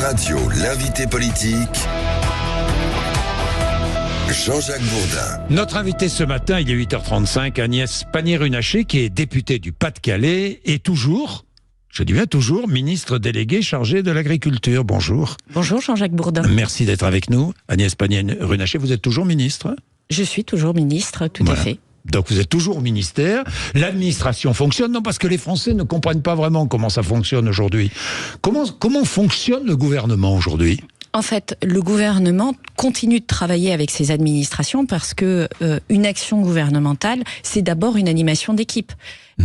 Radio, l'invité politique, Jean-Jacques Bourdin. Notre invité ce matin, il est 8h35, Agnès Pannier-Runacher, qui est députée du Pas-de-Calais et toujours, je dis bien toujours, ministre déléguée chargée de l'agriculture. Bonjour. Bonjour Jean-Jacques Bourdin. Merci d'être avec nous. Agnès Pannier-Runacher, vous êtes toujours ministre ? Je suis toujours ministre, tout à fait. Donc vous êtes toujours au ministère. L'administration fonctionne ? Non, parce que les Français ne comprennent pas vraiment comment ça fonctionne aujourd'hui. Comment fonctionne le gouvernement aujourd'hui ? En fait, le gouvernement continue de travailler avec ses administrations parce que une action gouvernementale, c'est d'abord une animation d'équipe.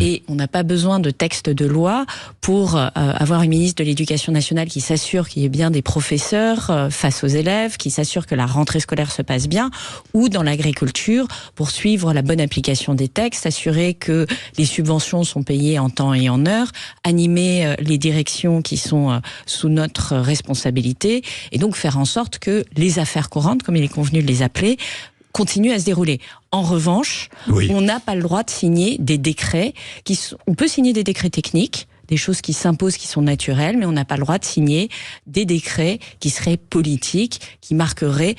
Et on n'a pas besoin de texte de loi pour avoir une ministre de l'Éducation nationale qui s'assure qu'il y ait bien des professeurs face aux élèves, qui s'assure que la rentrée scolaire se passe bien, ou dans l'agriculture pour suivre la bonne application des textes, assurer que les subventions sont payées en temps et en heure, animer les directions qui sont sous notre responsabilité, et donc faire en sorte que les affaires courantes, comme il est convenu de les appeler, continue à se dérouler. En revanche, on n'a pas le droit de signer des décrets. On peut signer des décrets techniques, des choses qui s'imposent, qui sont naturelles, mais on n'a pas le droit de signer des décrets qui seraient politiques, qui marqueraient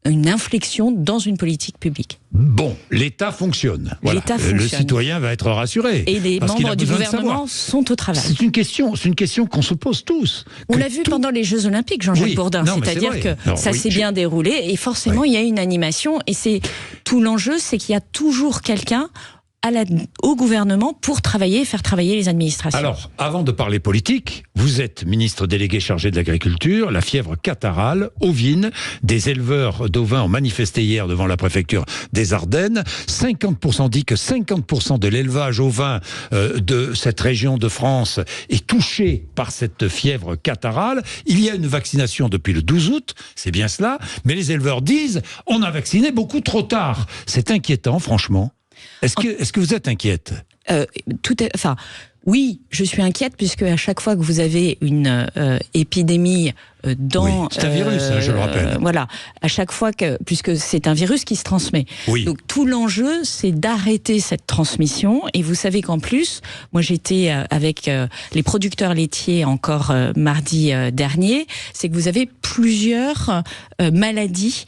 une inflexion dans une politique publique. Bon, l'État fonctionne. Voilà. L'État fonctionne. Le citoyen va être rassuré. Et les membres du gouvernement sont au travail. C'est une question qu'on se pose tous. On l'a vu pendant les Jeux Olympiques, Jean-Jacques Bourdin. C'est-à-dire que ça s'est bien déroulé et forcément il y a une animation. Et c'est tout l'enjeu, c'est qu'il y a toujours quelqu'un au gouvernement pour travailler et faire travailler les administrations. Alors, avant de parler politique, vous êtes ministre délégué chargé de l'agriculture, la fièvre catarrhale, ovine, des éleveurs d'ovins ont manifesté hier devant la préfecture des Ardennes. 50% dit que 50% de l'élevage ovin de cette région de France est touché par cette fièvre catarrhale. Il y a une vaccination depuis le 12 août, c'est bien cela, mais les éleveurs disent on a vacciné beaucoup trop tard. C'est inquiétant, franchement. Est-ce que vous êtes inquiète ? Oui, je suis inquiète puisque à chaque fois que vous avez une épidémie c'est un virus, je le rappelle. Voilà, à chaque fois puisque c'est un virus qui se transmet. Oui. Donc tout l'enjeu, c'est d'arrêter cette transmission. Et vous savez qu'en plus, moi j'étais avec les producteurs laitiers encore mardi dernier, c'est que vous avez plusieurs maladies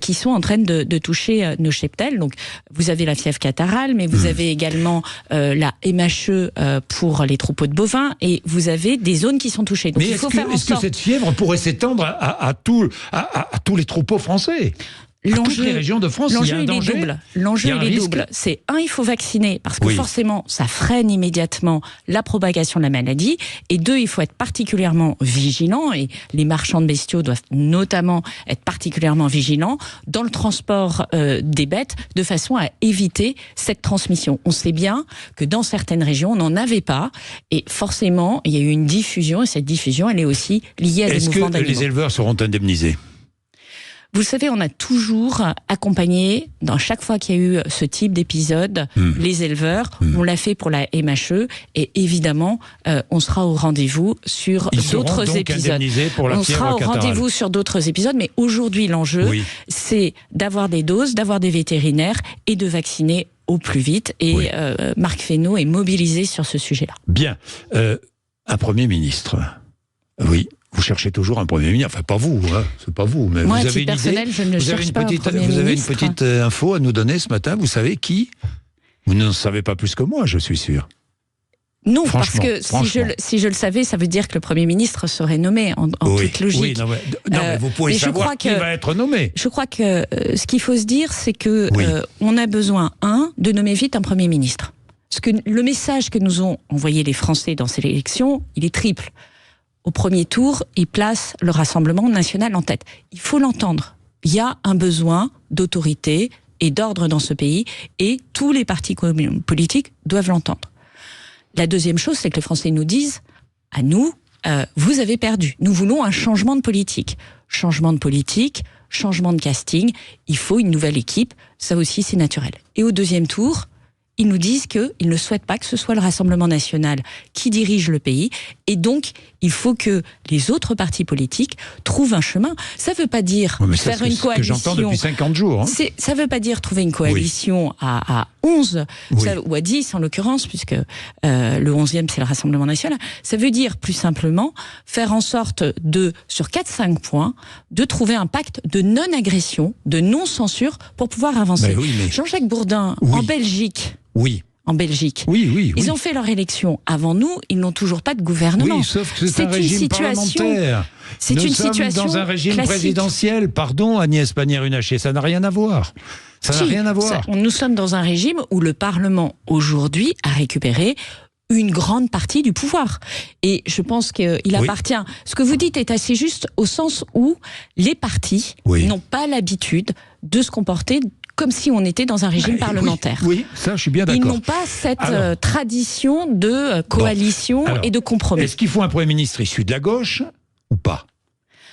qui sont en train de toucher nos cheptels. Donc vous avez la fièvre catarrhale, mais vous avez également la MHE pour les troupeaux de bovins, et vous avez des zones qui sont touchées. Donc, mais est-ce que cette fièvre pourrait s'étendre à tous les troupeaux français ? Toutes les régions de France, il y a un danger. L'enjeu, il est double. C'est il faut vacciner parce que forcément, ça freine immédiatement la propagation de la maladie. Et deux, il faut être particulièrement vigilant. Et les marchands de bestiaux doivent notamment être particulièrement vigilants dans le transport des bêtes, de façon à éviter cette transmission. On sait bien que dans certaines régions, on n'en avait pas. Et forcément, il y a eu une diffusion. Et cette diffusion, elle est aussi liée à des mouvements d'animaux. Est-ce que les éleveurs seront indemnisés ? Vous savez, on a toujours accompagné, dans chaque fois qu'il y a eu ce type d'épisode, les éleveurs. On l'a fait pour la MHE et évidemment, on sera au rendez-vous sur d'autres épisodes. On sera au rendez-vous sur d'autres épisodes, mais aujourd'hui, l'enjeu, c'est d'avoir des doses, d'avoir des vétérinaires et de vacciner au plus vite. Et Marc Fesneau est mobilisé sur ce sujet-là. Bien. Un Premier ministre. Oui. Vous cherchez toujours un Premier ministre, enfin pas vous, c'est pas vous, mais moi, vous avez une idée. Je ne cherche pas un Premier ministre. Vous avez une petite info à nous donner ce matin. Vous savez qui ? Vous ne savez pas plus que moi, je suis sûr. Non, parce que si je le savais, ça veut dire que le Premier ministre serait nommé en toute logique. Oui, mais vous pouvez savoir qui va être nommé. Je crois que ce qu'il faut se dire, c'est que on a besoin, de nommer vite un Premier ministre. Parce que le message que nous ont envoyé les Français dans ces élections, il est triple. Au premier tour, il place le Rassemblement national en tête. Il faut l'entendre. Il y a un besoin d'autorité et d'ordre dans ce pays, et tous les partis politiques doivent l'entendre. La deuxième chose, c'est que les Français nous disent, à nous, vous avez perdu. Nous voulons un changement de politique. Changement de politique, changement de casting, il faut une nouvelle équipe, ça aussi c'est naturel. Et au deuxième tour, ils nous disent qu'ils ne souhaitent pas que ce soit le Rassemblement national qui dirige le pays, et donc il faut que les autres partis politiques trouvent un chemin. Ça ne veut pas dire faire une coalition. C'est ce que j'entends depuis 50 jours. Hein. Ça ne veut pas dire trouver une coalition à 11, ou à 10 en l'occurrence, puisque le 11e c'est le Rassemblement national. Ça veut dire plus simplement faire en sorte sur 4-5 points, de trouver un pacte de non-agression, de non-censure pour pouvoir avancer. Jean-Jacques Bourdin, en Belgique... En Belgique. Ils ont fait leur élection avant nous, ils n'ont toujours pas de gouvernement. Oui, sauf que c'est un régime parlementaire. C'est une situation dans un régime classique. Présidentiel. Pardon, Agnès Pannier-Runacher, ça n'a rien à voir. Nous sommes dans un régime où le Parlement, aujourd'hui, a récupéré une grande partie du pouvoir. Et je pense qu'il appartient... Ce que vous dites est assez juste au sens où les partis n'ont pas l'habitude de se comporter comme si on était dans un régime parlementaire. Oui, ça, je suis bien d'accord. Ils n'ont pas cette tradition de coalition et de compromis. Est-ce qu'il faut un Premier ministre issu de la gauche ou pas ?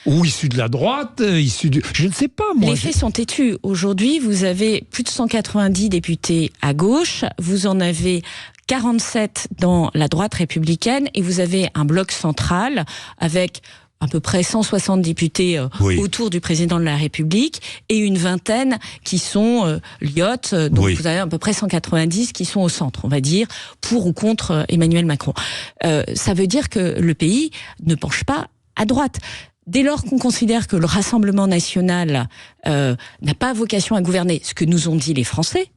Ou issu de la droite, je ne sais pas, moi. Les faits sont têtus. Aujourd'hui, vous avez plus de 190 députés à gauche, vous en avez 47 dans la droite républicaine, et vous avez un bloc central avec à peu près 160 députés autour du président de la République, et une vingtaine qui sont lyotes, donc vous avez à peu près 190 qui sont au centre, on va dire, pour ou contre Emmanuel Macron. Ça veut dire que le pays ne penche pas à droite. Dès lors qu'on considère que le Rassemblement national n'a pas vocation à gouverner, ce que nous ont dit les Français,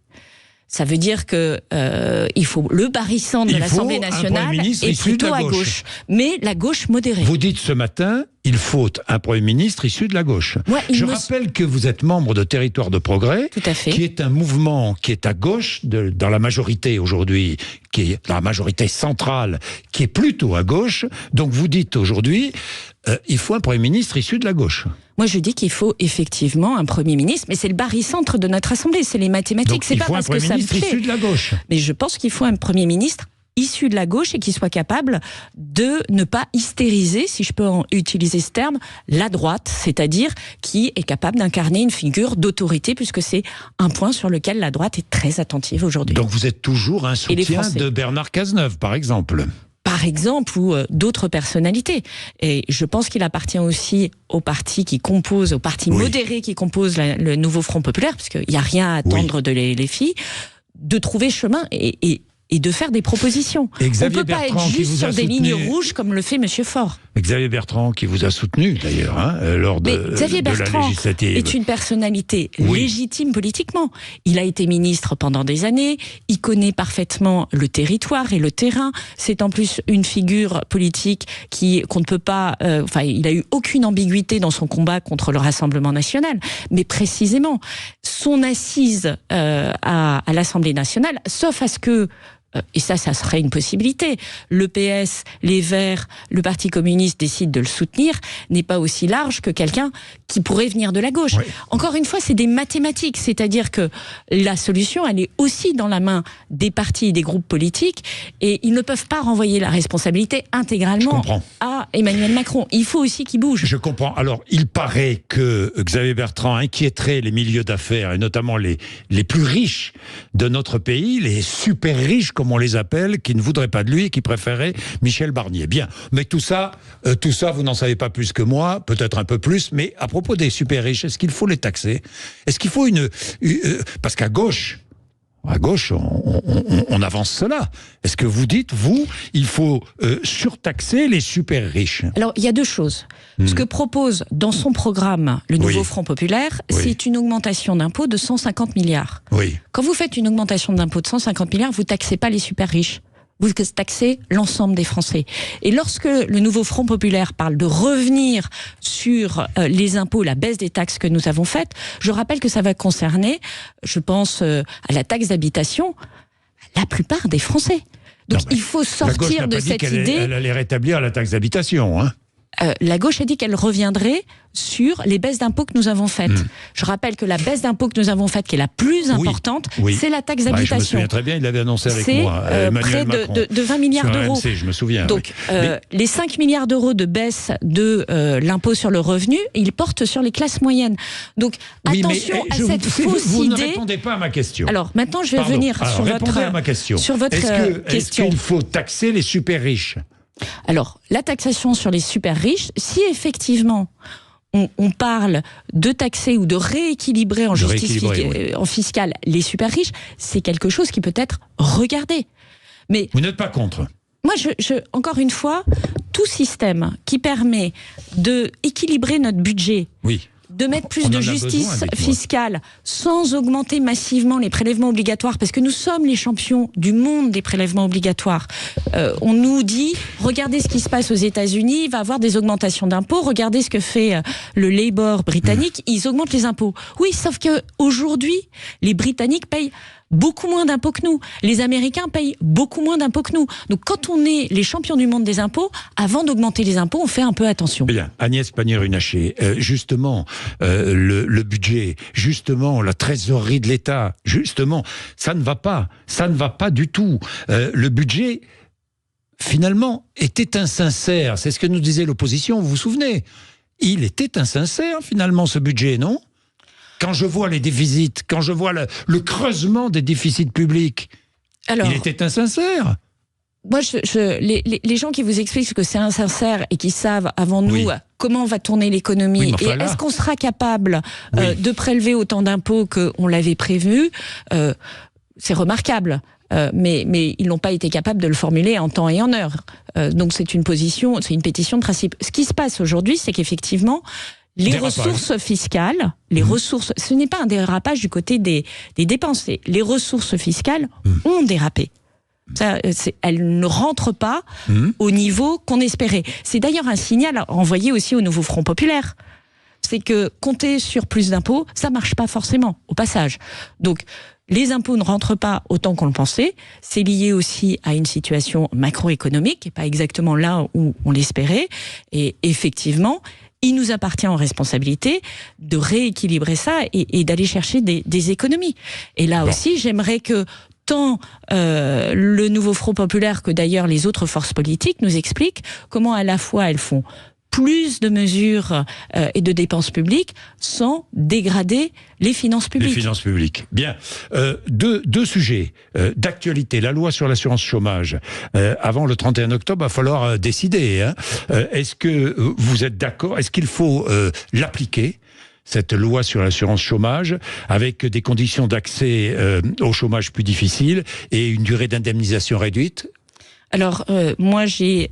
ça veut dire que il faut le barycentre de l'Assemblée nationale est plutôt à gauche, mais la gauche modérée. Vous dites ce matin, il faut un Premier ministre issu de la gauche. Je rappelle que vous êtes membre de Territoire de Progrès, qui est un mouvement qui est à gauche dans la majorité aujourd'hui, qui est la majorité centrale, qui est plutôt à gauche. Donc vous dites aujourd'hui, il faut un Premier ministre issu de la gauche. Moi, je dis qu'il faut effectivement un Premier ministre, mais c'est le barycentre de notre Assemblée, c'est les mathématiques, c'est pas parce que ça me plaît. Issu de la gauche. Mais je pense qu'il faut un Premier ministre issu de la gauche et qui soit capable de ne pas hystériser, si je peux utiliser ce terme, la droite, c'est-à-dire qui est capable d'incarner une figure d'autorité, puisque c'est un point sur lequel la droite est très attentive aujourd'hui. Donc vous êtes toujours un soutien de Bernard Cazeneuve, par exemple ? Par exemple, ou d'autres personnalités. Et je pense qu'il appartient aussi aux partis qui composent, aux partis modérés qui composent le nouveau Front populaire, parce qu'il n'y a rien à attendre de les filles, de trouver chemin et de faire des propositions. On ne peut pas être juste sur des lignes rouges comme le fait M. Faure. Xavier Bertrand, qui vous a soutenu d'ailleurs, lors de la législative. Est une personnalité légitime politiquement. Il a été ministre pendant des années, il connaît parfaitement le territoire et le terrain. C'est en plus une figure politique qu'on ne peut pas... il n'a eu aucune ambiguïté dans son combat contre le Rassemblement national. Mais précisément, son assise à l'Assemblée nationale, sauf à ce que... et ça serait une possibilité, le PS, les Verts, le Parti communiste décident de le soutenir, n'est pas aussi large que quelqu'un qui pourrait venir de la gauche. Encore une fois, c'est des mathématiques, c'est-à-dire que la solution, elle est aussi dans la main des partis et des groupes politiques, et ils ne peuvent pas renvoyer la responsabilité intégralement à Emmanuel Macron. Il faut aussi qu'il bouge. Je comprends. Alors, il paraît que Xavier Bertrand inquiéterait les milieux d'affaires, et notamment les plus riches de notre pays, les super riches, comme on les appelle, qui ne voudraient pas de lui et qui préféraient Michel Barnier. Bien, mais tout ça, vous n'en savez pas plus que moi, peut-être un peu plus, mais à propos des super riches, est-ce qu'il faut les taxer ? Est-ce qu'il faut parce qu'à gauche, on avance cela. Est-ce que vous dites, il faut surtaxer les super riches ? Alors, il y a deux choses. Ce que propose dans son programme le nouveau Front populaire, c'est une augmentation d'impôts de 150 milliards. Quand vous faites une augmentation d'impôts de 150 milliards, vous taxez pas les super riches. Vous taxez l'ensemble des Français. Et lorsque le nouveau Front populaire parle de revenir sur les impôts, la baisse des taxes que nous avons faites, je rappelle que ça va concerner, je pense à la taxe d'habitation, la plupart des Français. Donc il faut sortir de cette idée. Elle allait rétablir la taxe d'habitation, hein. La gauche a dit qu'elle reviendrait sur les baisses d'impôts que nous avons faites. Je rappelle que la baisse d'impôts que nous avons faite, qui est la plus importante, c'est la taxe d'habitation. Je me souviens très bien, il l'avait annoncé avec moi. Près de 20 milliards d'euros. AMC, je me souviens. Donc, les 5 milliards d'euros de baisse de l'impôt sur le revenu, ils portent sur les classes moyennes. Donc, attention à cette fausse idée. Vous ne répondez pas à ma question. Alors, maintenant, je vais revenir sur votre à ma question. question. Est-ce qu'il faut taxer les super riches ? Alors, la taxation sur les super riches, si effectivement on parle de taxer ou de rééquilibrer en en fiscal les super riches, c'est quelque chose qui peut être regardé. Mais vous n'êtes pas contre ? Moi, encore une fois, tout système qui permet de équilibrer notre budget, de mettre plus de justice fiscale sans augmenter massivement les prélèvements obligatoires, parce que nous sommes les champions du monde des prélèvements obligatoires. On nous dit, regardez ce qui se passe aux États-Unis, il va y avoir des augmentations d'impôts, regardez ce que fait le Labour britannique, ils augmentent les impôts. Oui, sauf qu'aujourd'hui, les Britanniques payent beaucoup moins d'impôts que nous. Les Américains payent beaucoup moins d'impôts que nous. Donc quand on est les champions du monde des impôts, avant d'augmenter les impôts, on fait un peu attention. Bien, Agnès Pannier-Runacher, justement, le budget, justement, la trésorerie de l'État, justement, ça ne va pas du tout. Le budget, finalement, était insincère. C'est ce que nous disait l'opposition, vous vous souvenez ? Il était insincère, finalement, ce budget, non ? Quand je vois les déficits, quand je vois le creusement des déficits publics, il était insincère. Moi, les gens qui vous expliquent que c'est insincère et qui savent avant nous comment va tourner l'économie et est-ce qu'on sera capable de prélever autant d'impôts qu'on l'avait prévu, c'est remarquable. Mais ils n'ont pas été capables de le formuler en temps et en heure. Donc c'est une pétition de principe. Ce qui se passe aujourd'hui, c'est qu'effectivement, les ressources fiscales, ce n'est pas un dérapage du côté des dépenses. Les ressources fiscales ont dérapé. Elles ne rentrent pas au niveau qu'on espérait. C'est d'ailleurs un signal envoyé aussi au nouveau Front populaire. C'est que compter sur plus d'impôts, ça marche pas forcément, au passage. Donc, les impôts ne rentrent pas autant qu'on le pensait. C'est lié aussi à une situation macroéconomique, qui n'est pas exactement là où on l'espérait. Et effectivement, il nous appartient en responsabilité de rééquilibrer ça et d'aller chercher des économies. Et là aussi, j'aimerais que tant le nouveau Front populaire que d'ailleurs les autres forces politiques nous expliquent comment à la fois elles font plus de mesures et de dépenses publiques sans dégrader les finances publiques. Les finances publiques. Bien. Deux sujets d'actualité. La loi sur l'assurance chômage. Avant le 31 octobre, il va falloir décider. Est-ce que vous êtes d'accord ? Est-ce qu'il faut l'appliquer ? Cette loi sur l'assurance chômage, avec des conditions d'accès au chômage plus difficiles et une durée d'indemnisation réduite ? Alors, moi, j'ai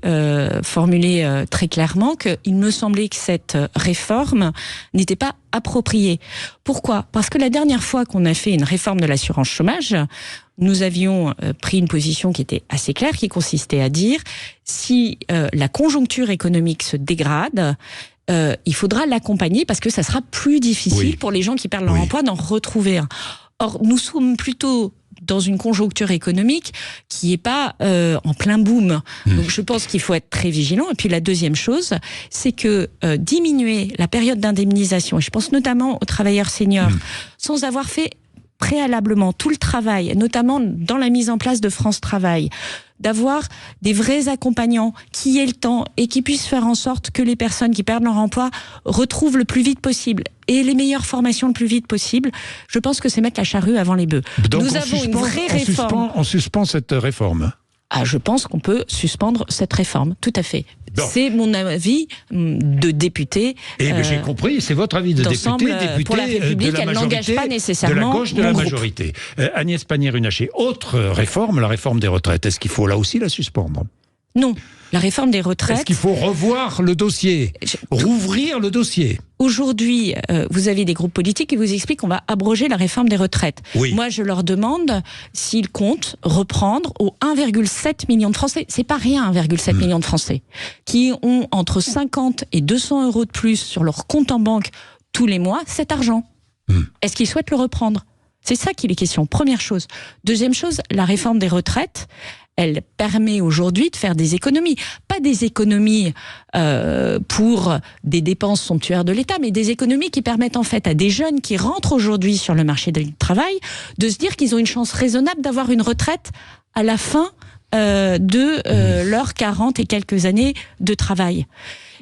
formulé très clairement qu'il me semblait que cette réforme n'était pas appropriée. Pourquoi ? Parce que la dernière fois qu'on a fait une réforme de l'assurance chômage, nous avions pris une position qui était assez claire, qui consistait à dire si la conjoncture économique se dégrade, il faudra l'accompagner parce que ça sera plus difficile pour les gens qui perdent leur emploi d'en retrouver un. Or, nous sommes plutôt dans une conjoncture économique qui n'est pas en plein boom. Donc je pense qu'il faut être très vigilant. Et puis la deuxième chose, c'est que diminuer la période d'indemnisation, et je pense notamment aux travailleurs seniors, sans avoir fait préalablement tout le travail, notamment dans la mise en place de France Travail, d'avoir des vrais accompagnants qui aient le temps et qui puissent faire en sorte que les personnes qui perdent leur emploi retrouvent le plus vite possible et les meilleures formations le plus vite possible. Je pense que c'est mettre la charrue avant les bœufs. Donc nous avons une vraie réforme. On suspend cette réforme. Ah, je pense qu'on peut suspendre cette réforme, tout à fait. Donc, c'est mon avis de député. Et j'ai compris, c'est votre avis de député pour la République, elle n'engage pas nécessairement de la gauche de la majorité. Agnès Pannier-Runacher, autre réforme, la réforme des retraites. Est-ce qu'il faut là aussi la suspendre ? Non, la réforme des retraites... Est-ce qu'il faut revoir le dossier, rouvrir le dossier ? Aujourd'hui, vous avez des groupes politiques qui vous expliquent qu'on va abroger la réforme des retraites. Oui. Moi, je leur demande s'ils comptent reprendre aux 1,7 million de Français, c'est pas rien 1,7 million de Français, qui ont entre 50 et 200 euros de plus sur leur compte en banque tous les mois, cet argent. Est-ce qu'ils souhaitent le reprendre ? C'est ça qu'il est question, première chose. Deuxième chose, la réforme des retraites, elle permet aujourd'hui de faire des économies. Pas des économies pour des dépenses somptuaires de l'État, mais des économies qui permettent en fait à des jeunes qui rentrent aujourd'hui sur le marché du travail de se dire qu'ils ont une chance raisonnable d'avoir une retraite à la fin de leurs 40 et quelques années de travail.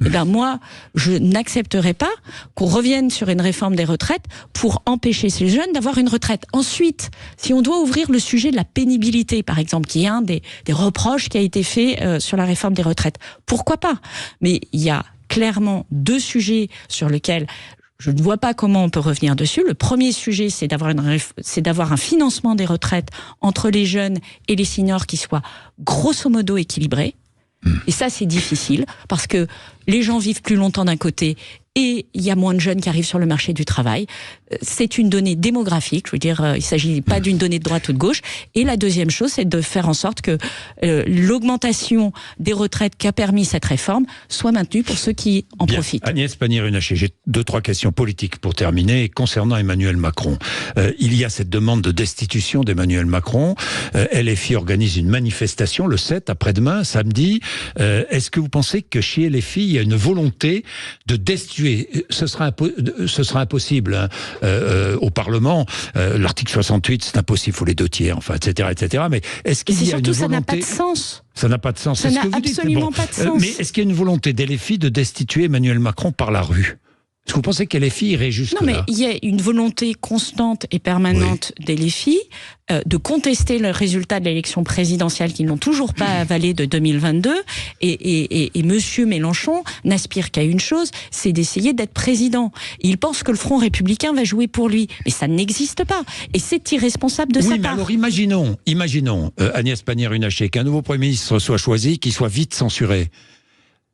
Eh bien moi, je n'accepterai pas qu'on revienne sur une réforme des retraites pour empêcher ces jeunes d'avoir une retraite. Ensuite, si on doit ouvrir le sujet de la pénibilité, par exemple, qui est un des reproches qui a été fait sur la réforme des retraites, pourquoi pas? Mais il y a clairement 2 sujets sur lesquels je ne vois pas comment on peut revenir dessus. Le premier sujet, c'est d'avoir un financement des retraites entre les jeunes et les seniors qui soit grosso modo équilibré. Et ça, c'est difficile parce que les gens vivent plus longtemps d'un côté et il y a moins de jeunes qui arrivent sur le marché du travail. C'est une donnée démographique, je veux dire, il ne s'agit pas d'une donnée de droite ou de gauche. Et la deuxième chose, c'est de faire en sorte que l'augmentation des retraites qu'a permis cette réforme soit maintenue pour ceux qui en profitent. Agnès Pannier-Runacher, j'ai 2-3 questions politiques pour terminer. Concernant Emmanuel Macron, il y a cette demande de destitution d'Emmanuel Macron. LFI organise une manifestation le 7, après-demain, samedi. Est-ce que vous pensez que chez LFI, il y a une volonté de destituer? Ce sera impossible hein, au Parlement. L'article 68, c'est impossible, il faut les 2 tiers, enfin, etc., etc. Mais est-ce qu'il y a une volonté... ça n'a pas de sens. Ça n'a pas de sens. Ça n'a absolument pas de sens. Mais est-ce qu'il y a une volonté des LFI de destituer Emmanuel Macron par la rue? Est-ce que vous pensez que LFI irait jusque-là? Non, mais il y a une volonté constante et permanente des LFI de contester le résultat de l'élection présidentielle qu'ils n'ont toujours pas avalé de 2022. Et Monsieur Mélenchon n'aspire qu'à une chose, c'est d'essayer d'être président. Il pense que le Front républicain va jouer pour lui. Mais ça n'existe pas. Et c'est irresponsable de sa part. Oui, mais alors imaginons Agnès Pannier-Runacher, qu'un nouveau Premier ministre soit choisi, qu'il soit vite censuré.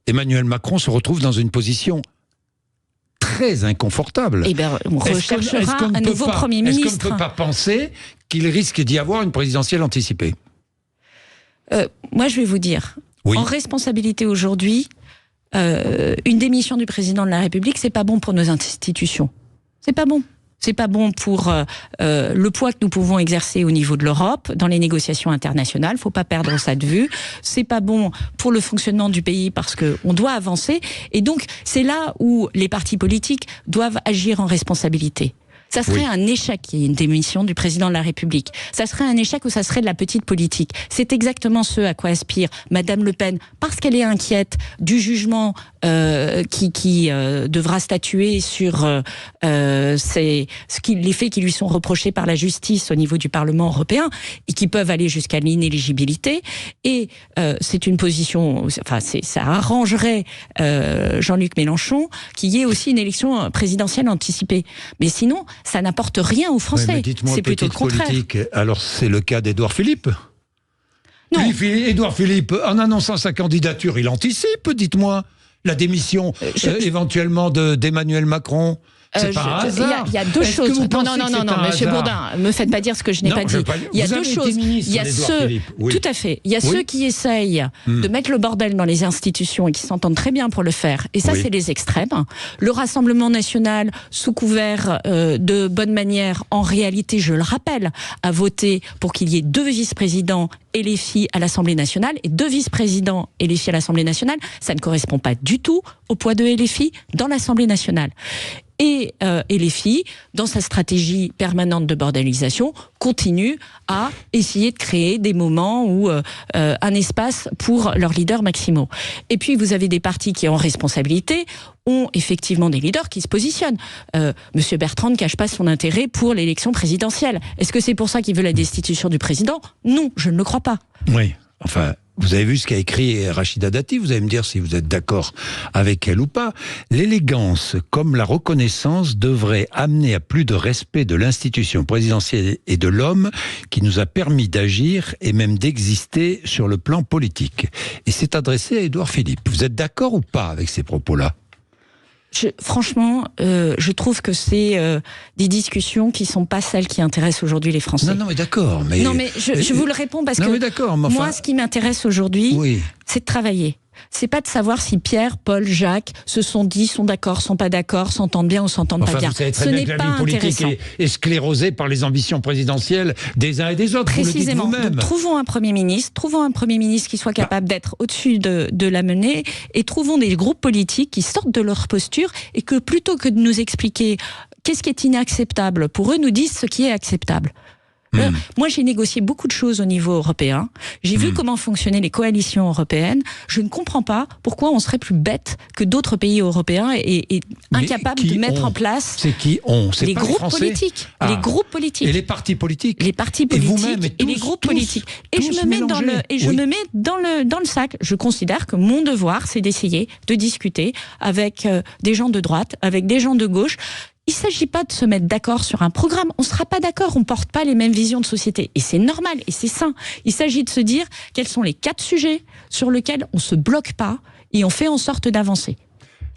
Emmanuel Macron se retrouve dans une position très inconfortable. Eh bien, on recherchera un nouveau Premier ministre. Est-ce qu'on ne peut pas penser qu'il risque d'y avoir une présidentielle anticipée? Moi, je vais vous dire, en responsabilité aujourd'hui, une démission du président de la République, c'est pas bon pour nos institutions. C'est pas bon. C'est pas bon pour le poids que nous pouvons exercer au niveau de l'Europe dans les négociations internationales. Faut pas perdre ça de vue. C'est pas bon pour le fonctionnement du pays parce que on doit avancer. Et donc c'est là où les partis politiques doivent agir en responsabilité. Ça serait un échec, qu'il y ait une démission du président de la République. Ça serait un échec ou ça serait de la petite politique. C'est exactement ce à quoi aspire Madame Le Pen, parce qu'elle est inquiète du jugement qui devra statuer sur les faits qui lui sont reprochés par la justice au niveau du Parlement européen et qui peuvent aller jusqu'à l'inéligibilité. Et c'est une position, enfin ça arrangerait Jean-Luc Mélenchon qu'il y ait aussi une élection présidentielle anticipée. Mais sinon, ça n'apporte rien aux Français. C'est plutôt le contraire. Politique, alors c'est le cas d'Édouard Philippe? Non. Édouard Philippe, en annonçant sa candidature, il anticipe, dites-moi, la démission éventuellement d'Emmanuel Macron. C'est pas un hasard. Il y a 2 choses. Non, Monsieur Bourdin, me faites pas dire ce que je n'ai pas dit. Il y a 2 choses. Il y a ceux, tout à fait. Il y a ceux qui essayent de mettre le bordel dans les institutions et qui s'entendent très bien pour le faire. Et ça, c'est les extrêmes. Le Rassemblement national, sous couvert de bonne manière, en réalité, je le rappelle, a voté pour qu'il y ait 2 vice-présidents LFI à l'Assemblée nationale et 2 vice-présidents LFI à l'Assemblée nationale. Ça ne correspond pas du tout au poids de LFI dans l'Assemblée nationale. Et LFI, dans sa stratégie permanente de bordelisation, continue à essayer de créer des moments où un espace pour leurs leaders maximaux. Et puis vous avez des partis qui, en responsabilité, ont effectivement des leaders qui se positionnent. Monsieur Bertrand ne cache pas son intérêt pour l'élection présidentielle. Est-ce que c'est pour ça qu'il veut la destitution du président? Non, je ne le crois pas. Oui, enfin... Vous avez vu ce qu'a écrit Rachida Dati, vous allez me dire si vous êtes d'accord avec elle ou pas. L'élégance comme la reconnaissance devrait amener à plus de respect de l'institution présidentielle et de l'homme qui nous a permis d'agir et même d'exister sur le plan politique. Et c'est adressé à Édouard Philippe. Vous êtes d'accord ou pas avec ces propos-là ? Franchement, je trouve que c'est des discussions qui sont pas celles qui intéressent aujourd'hui les Français. Non, mais d'accord. Mais... Non, mais je vous le réponds parce que moi, ce qui m'intéresse aujourd'hui, c'est de travailler. C'est pas de savoir si Pierre, Paul, Jacques se sont dit, sont d'accord, sont pas d'accord, s'entendent bien ou s'entendent pas bien. Vous savez très Ce bien n'est que la pas vie politique intéressant. est sclérosée par les ambitions présidentielles des uns et des autres. Précisément. Vous le dites vous-même. Donc, trouvons un Premier ministre qui soit capable d'être au-dessus de la mêlée, et trouvons des groupes politiques qui sortent de leur posture et que, plutôt que de nous expliquer qu'est-ce qui est inacceptable, pour eux nous disent ce qui est acceptable. Moi, j'ai négocié beaucoup de choses au niveau européen. J'ai vu comment fonctionnaient les coalitions européennes. Je ne comprends pas pourquoi on serait plus bête que d'autres pays européens et incapables de mettre en place. C'est qui ont les groupes politiques. Les groupes politiques. Et les partis politiques. Les partis politiques et, vous-même, et les groupes politiques. Et je me mets dans le sac. Je considère que mon devoir, c'est d'essayer de discuter avec des gens de droite, avec des gens de gauche. Il ne s'agit pas de se mettre d'accord sur un programme. On ne sera pas d'accord, on ne porte pas les mêmes visions de société. Et c'est normal, et c'est sain. Il s'agit de se dire quels sont les 4 sujets sur lesquels on ne se bloque pas et on fait en sorte d'avancer.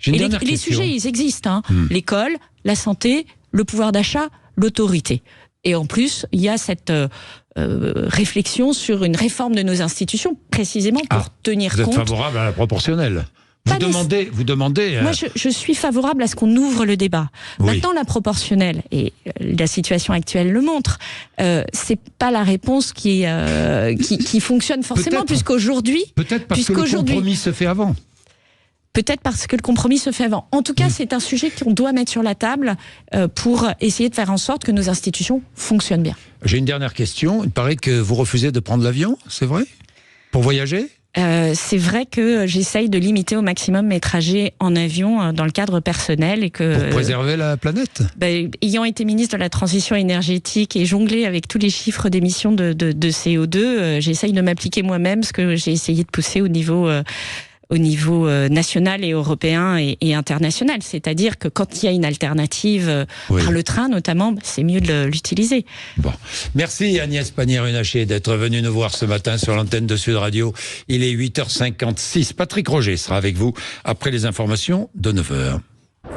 Et les sujets, ils existent. L'école, la santé, le pouvoir d'achat, l'autorité. Et en plus, il y a cette réflexion sur une réforme de nos institutions, précisément pour tenir compte... Vous êtes favorable à la proportionnelle ? Vous demandez... Moi, je suis favorable à ce qu'on ouvre le débat. Oui. Maintenant, la proportionnelle, et la situation actuelle le montre, c'est pas la réponse qui fonctionne forcément, puisqu'aujourd'hui... Peut-être parce que le compromis se fait avant. Peut-être parce que le compromis se fait avant. En tout cas, c'est un sujet qu'on doit mettre sur la table pour essayer de faire en sorte que nos institutions fonctionnent bien. J'ai une dernière question. Il paraît que vous refusez de prendre l'avion, c'est vrai ? Pour voyager ? C'est vrai que j'essaye de limiter au maximum mes trajets en avion dans le cadre personnel et que pour préserver la planète. Ayant été ministre de la transition énergétique et jongler avec tous les chiffres d'émissions de CO2, j'essaye de m'appliquer moi-même ce que j'ai essayé de pousser au niveau national et européen et international. C'est-à-dire que quand il y a une alternative par le train notamment, c'est mieux de l'utiliser. Bon. Merci Agnès Pannier-Runacher d'être venue nous voir ce matin sur l'antenne de Sud Radio. Il est 8h56. Patrick Roger sera avec vous après les informations de 9h.